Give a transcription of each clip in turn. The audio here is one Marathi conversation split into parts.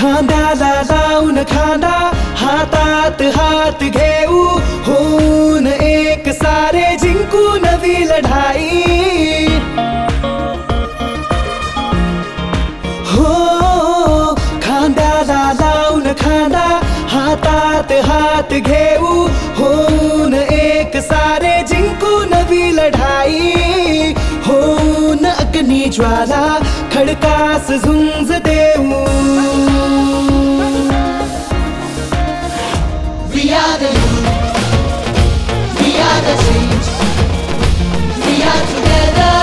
खांद्याला लावून खांदा हातात हात घेऊ होऊन एक सारे जिंकू नवी लढाई हो खांद्याला लावून खांदा हातात हात घेऊ होऊन एक सारे जिंकू नवी लढाई होऊन अग्नी ज्वाला खडकास झुंज देऊ We are the youth, we are the change, we are together,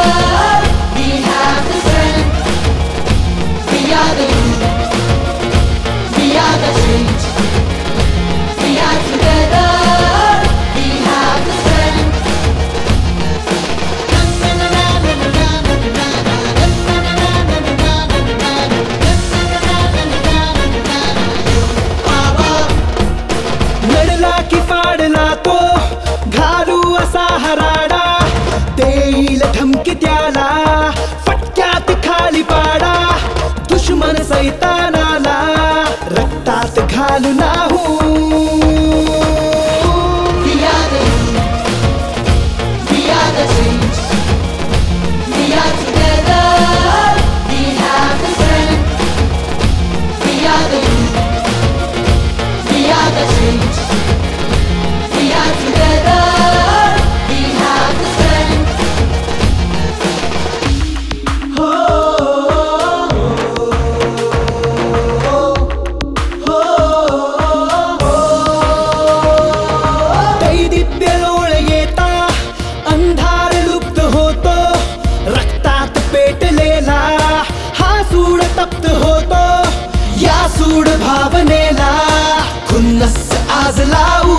we have the strength. We are the youth, we are the change, we are together, we have the strength. लढला की पाडला तो घालू असा हराडा देईल धमकी त्याला फटक्यात खाली पाडा दुश्मन सैतानाला रक्तात घालू नाहू We are the youth, we are the change, we are together, we have the strength. We are the youth, we are the change, we are together, we have the strength. दैदिप्य लोळ येता अंधार लुप्त होतो रक्तात पेटलेला हा सूड तप्त होतो या सूड भावनेला खुन्नस आज लावू